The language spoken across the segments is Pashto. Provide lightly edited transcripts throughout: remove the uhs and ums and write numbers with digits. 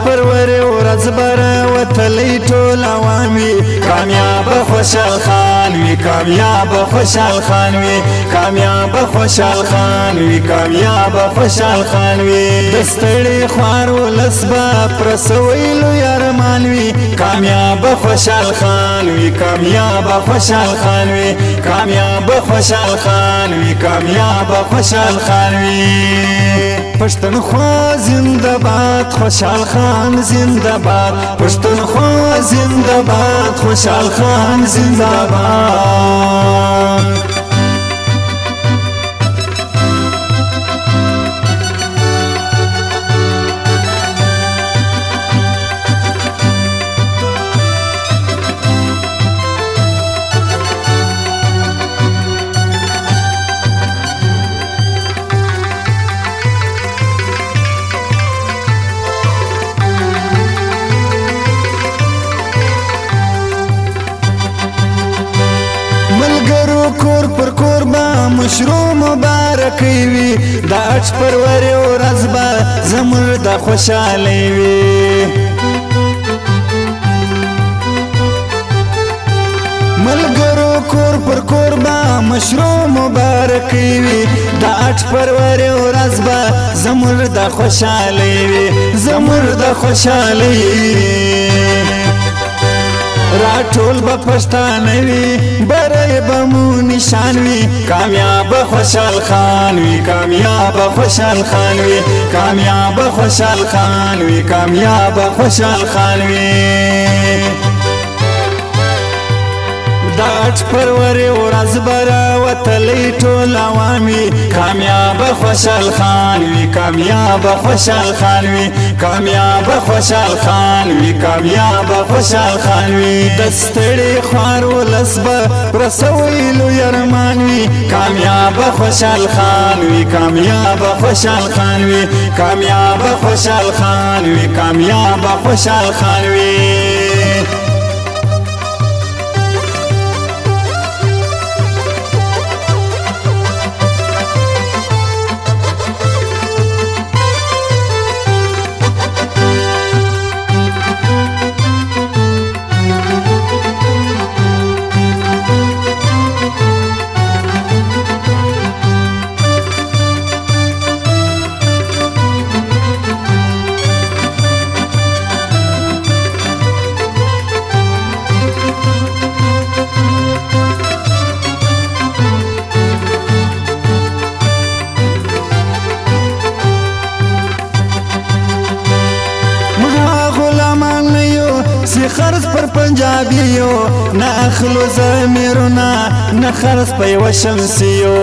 پرورې ورځ به راوتلی ټول عوام وي کامیابه خوشحال خان وي کامیابه خوشحال خان وي کامیابه خوشحال خان وي کامیابه خوشحال خان وي د ستړي خوار ولس به پرسوی لوی ارمان وي کامیابه خوشحال خان وي کامیابه خوشحال خان وي کامیابه خوشحال خان وي کامیابه خوشحال خان وي پښتونخوا زنده باد خوشحال خان زنده باد پښتونخوا زنده باد خوشحال خان زنده باد کور پر کور با مشروع مبارکی وي د اټ پرورې ورځ به زموږ د خوشحالۍ وي ملګرو کور پر کور به مشروع مبارکی وي د اټ پرورې ورځ به زموږ د خوشحالۍ وي زموږ د خوشحالۍ راټول به پښتانه وي بری به مو نشان وي کامیابه خوشحال خان وي کامیابه خوشحال خان وي کامیابه خوشحال خان وي کامیابه خوشحال خان وي د اټ پرورې ورځ به راوتلی ټول عوام وي کامیابه خوشحال خان وي کامیابه خوشحال خان وي کامیابه خوشحال خان وي کامیابه خوشحال خان وي د ستړي خوار ولس به پرسوی لوی ارمان وي کامیابه خوشحال خان وي کامیابه خوشحال خان وي کامیابه خوشحال خان وي کامیابه خوشحال خان وي خرس پر پنجابیو نه اخلو زمیرونه نه خرس په یوه شمسیو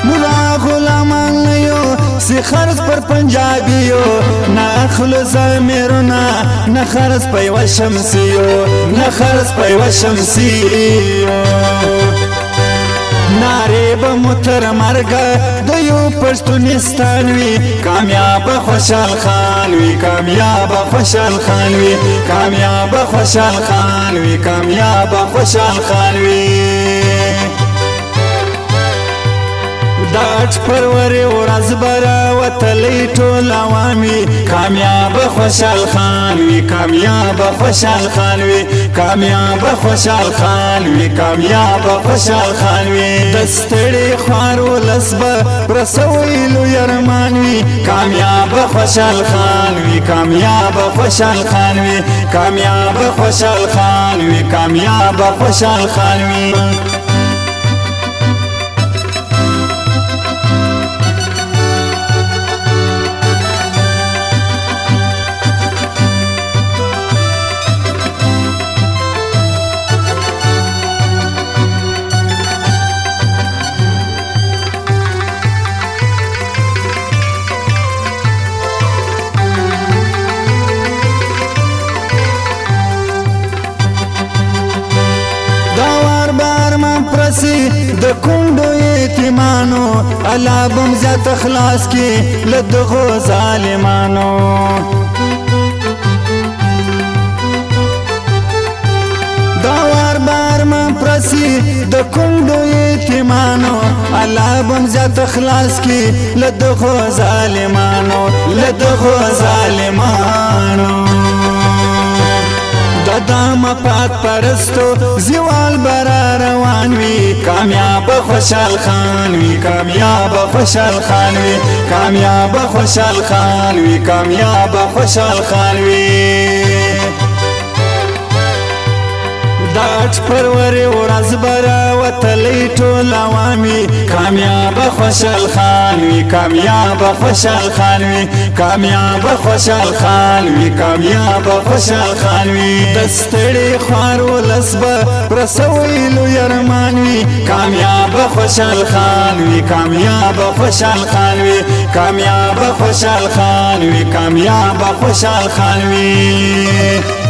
مولا غلامان نه یو سی خرس پر پنجابیو نه اخلو زمیرونه نه خرس په یوه شمسیو نه خرس په یوه شمسیو نارې به مو تر مرګه د یو پښتونستان وي کامیابه خوشحال خان وي کامیابه خوشحال خان وي کامیابه خوشحال خان وي کامیابه خوشحال خان وي د اټ پرورې ورځ به راوتلی ټول عوام وي کامیابه خوشحال خان وي کامیابه خوشحال خان وي کامیابه خوشحال خان وي کامیابه خوشحال خان وي د ستړي خوار ولس به پرسوی لوی ارمان وي کامیابه خوشحال خان وي کامیابه خوشحال خان وي کامیابه خوشحال خان وي کامیابه خوشحال خان وي د کونډو یتیمانو الله بم زیات خلاص کی له دغو ظالمانو دا وار بار من پرس برسی د کندو یتیمانو الله بم زیات خلاص کی لدغو ظالمانو دا مفاد پرستو زیوال برا روان وی کامیاب خوشحال خان وی کامیاب خوشحال خان وی کامیاب خوشحال خان وی کامیاب خوشحال خان وی داټ پروري ورځ برا وتلی ټول عوامي کامیاب خوشحال خان وی کامیاب خوشحال خان وی کامیاب خوشحال خان وی کامیاب خوشحال خان وی دستړي خوار ولسب پرسویلو یرمان وی کامیاب خوشحال خان وی کامیاب خوشحال خان وی کامیاب خوشحال خان وی کامیاب خوشحال خان وی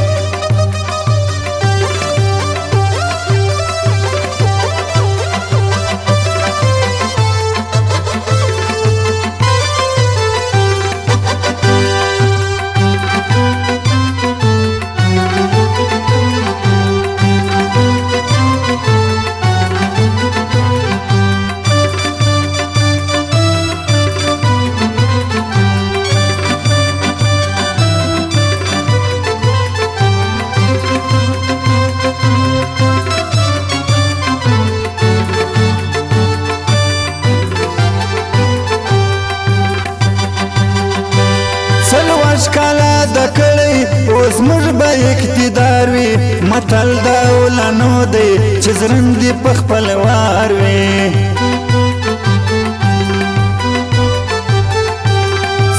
کالا د کړی اوس موږ به اقتدار وي متل دا ولنو دی چې زرندې په خپل وار وي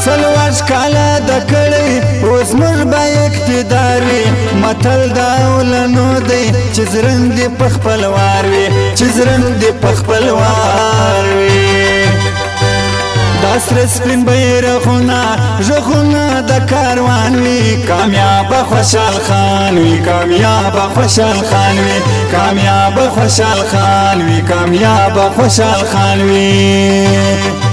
سلواش کالا د کړی اوس موږ به اقتدار وي متل دا ولنو دی چې زرندې په خپل وار وي چې زرندې په خپل وار وي داسر سپین بیرغونه ژغونه د کاروان وي کامیاب خوشحال خان وي کامیاب خوشحال خان وي کامیاب خوشحال خان وي کامیاب خوشحال خان وي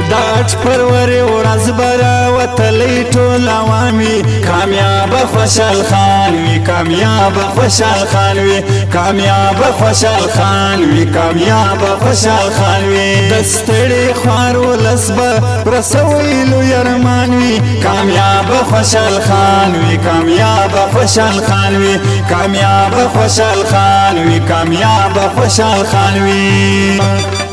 داټ پروري ورځ برا وتلی ټول عوامي کامیاب خوشحال خان وي کامیاب خوشحال خان وي کامیاب خوشحال خان وي کامیاب خوشحال خان وي دستړي خوار ولسب پرسویلو یرمان وي کامیاب خوشحال خان وي کامیاب خوشحال خان وي کامیاب خوشحال خان وي کامیاب خوشحال خان وي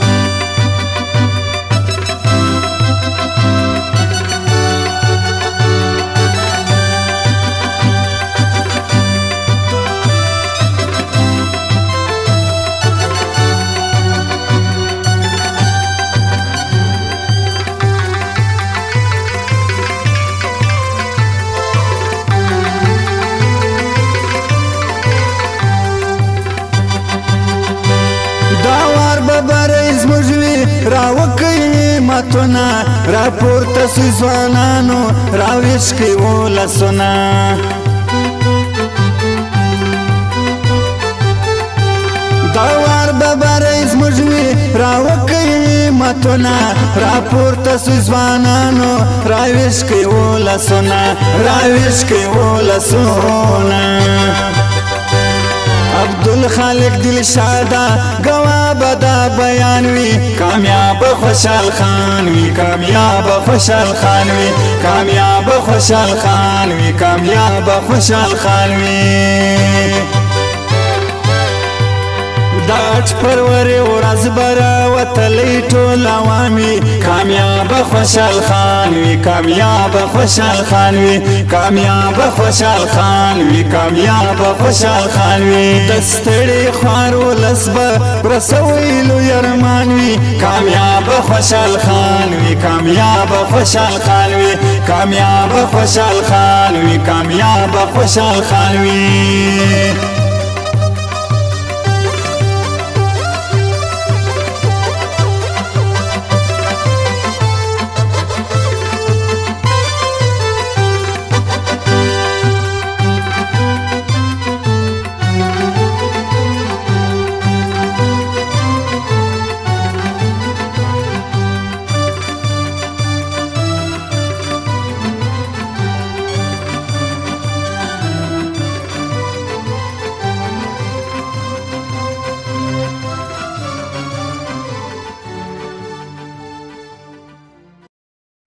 راوکي ماتونه راپورته سوی ځوانانو راویش کوي ولسونه دا وار به بری زموږ وي راوکي ماتونه راپورته سوی ځوانانو راویش کوي ولسونه راویش کوي ولسونه عبدالخالق دلشاده گواه بدا بیان وی کامیاب خوشحال خان وی کامیاب خوشحال خان وی کامیاب خوشحال خان وی کامیاب خوشحال خان وی داټ پروري ورځ برا وتلی ټول عوامي کامیاب خوشحال خان وي کامیاب خوشحال خان وي کامیاب خوشحال خان وي کامیاب خوشحال خان وي دستړي خوار ولس به رسویلو یرمان وي کامیاب خوشحال خان وي کامیاب خوشحال خان وي کامیاب خوشحال خان وي کامیاب خوشحال خان وي